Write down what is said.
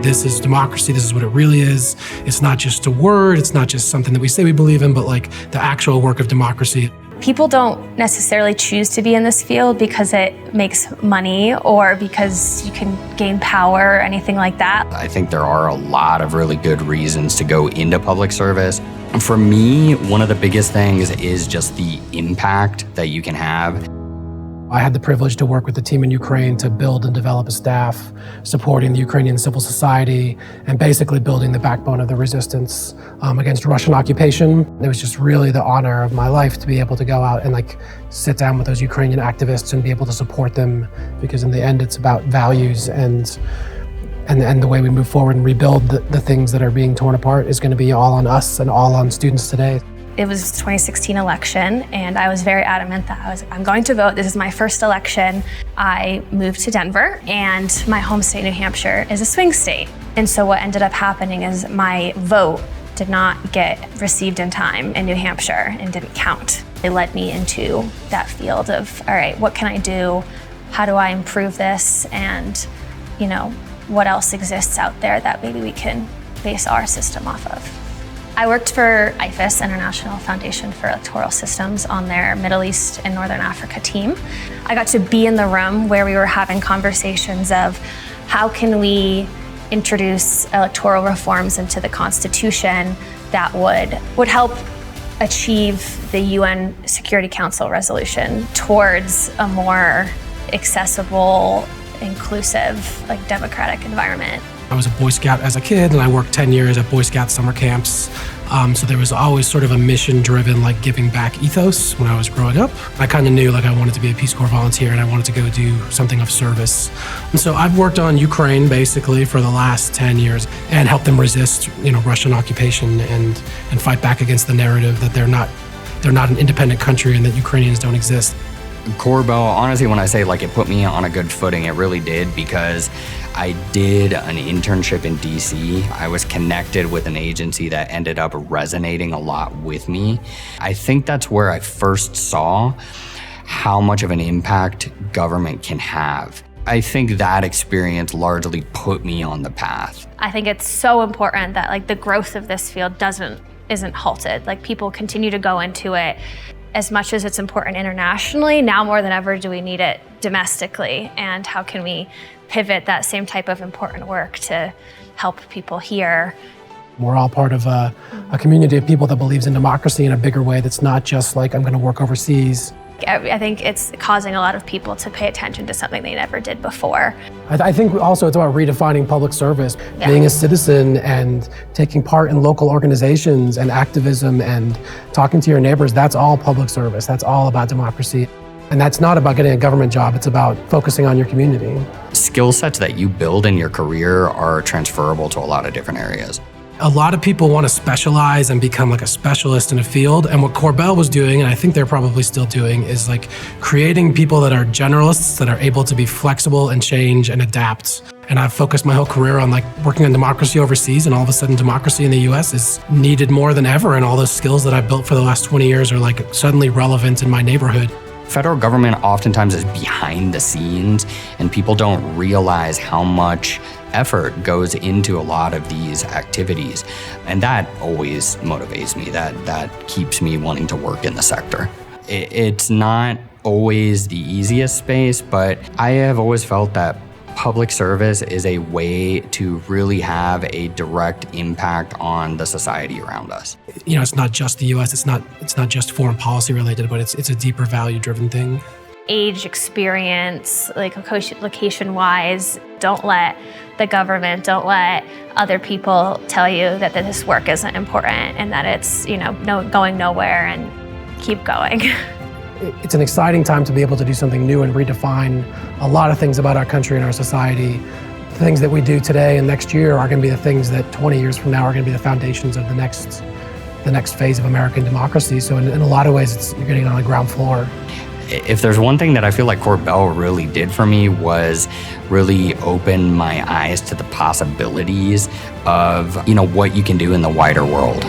this is democracy, this is what it really is. It's not just a word, it's not just something that we say we believe in, but like the actual work of democracy. People don't necessarily choose to be in this field because it makes money or because you can gain power or anything like that. I think there are a lot of really good reasons to go into public service. For me, one of the biggest things is just the impact that you can have. I had the privilege to work with the team in Ukraine to build and develop a staff supporting the Ukrainian civil society and basically building the backbone of the resistance against Russian occupation. It was just really the honor of my life to be able to go out and like sit down with those Ukrainian activists and be able to support them, because in the end it's about values and the way we move forward and rebuild the things that are being torn apart is going to be all on us and all on students today. It was the 2016 election, and I was very adamant that I'm going to vote. This is my first election. I moved to Denver, and my home state, New Hampshire, is a swing state. And so what ended up happening is my vote did not get received in time in New Hampshire and didn't count. It led me into that field of, all right, what can I do? How do I improve this? And, you know, what else exists out there that maybe we can base our system off of? I worked for IFES, International Foundation for Electoral Systems, on their Middle East and Northern Africa team. I got to be in the room where we were having conversations of how can we introduce electoral reforms into the Constitution that would help achieve the UN Security Council resolution towards a more accessible, inclusive, like democratic environment. I was a Boy Scout as a kid, and I worked 10 years at Boy Scout summer camps. So there was always sort of a mission-driven, like giving back ethos when I was growing up. I kind of knew like I wanted to be a Peace Corps volunteer and I wanted to go do something of service. And so I've worked on Ukraine basically for the last 10 years and helped them resist, Russian occupation and fight back against the narrative that they're not an independent country and that Ukrainians don't exist. Korbel, honestly, when I say like it put me on a good footing, it really did, because I did an internship in DC. I was connected with an agency that ended up resonating a lot with me. I think that's where I first saw how much of an impact government can have. I think that experience largely put me on the path. I think it's so important that like the growth of this field isn't halted. Like people continue to go into it. As much as it's important internationally, now more than ever do we need it domestically, and how can we pivot that same type of important work to help people here. We're all part of a community of people that believes in democracy in a bigger way that's not just like, I'm going to work overseas. I think it's causing a lot of people to pay attention to something they never did before. I think also it's about redefining public service, being a citizen and taking part in local organizations and activism and talking to your neighbors. That's all public service. That's all about democracy. And that's not about getting a government job. It's about focusing on your community. Skill sets that you build in your career are transferable to a lot of different areas. A lot of people want to specialize and become like a specialist in a field. And what Korbel was doing, and I think they're probably still doing, is like creating people that are generalists, that are able to be flexible and change and adapt. And I've focused my whole career on like working on democracy overseas, and all of a sudden democracy in the US is needed more than ever. And all those skills that I've built for the last 20 years are like suddenly relevant in my neighborhood. Federal government oftentimes is behind the scenes, and people don't realize how much effort goes into a lot of these activities. And that always motivates me. That keeps me wanting to work in the sector. It's not always the easiest space, but I have always felt that public service is a way to really have a direct impact on the society around us. It's not just the US, it's not just foreign policy related, but it's a deeper value-driven thing. Age, experience, like location-wise, don't let the government, don't let other people tell you that this work isn't important and that it's, going nowhere, and keep going. It's an exciting time to be able to do something new and redefine a lot of things about our country and our society. The things that we do today and next year are going to be the things that 20 years from now are going to be the foundations of the next phase of American democracy. So in a lot of ways, you're getting on the ground floor. If there's one thing that I feel like Korbel really did for me was really open my eyes to the possibilities of, what you can do in the wider world.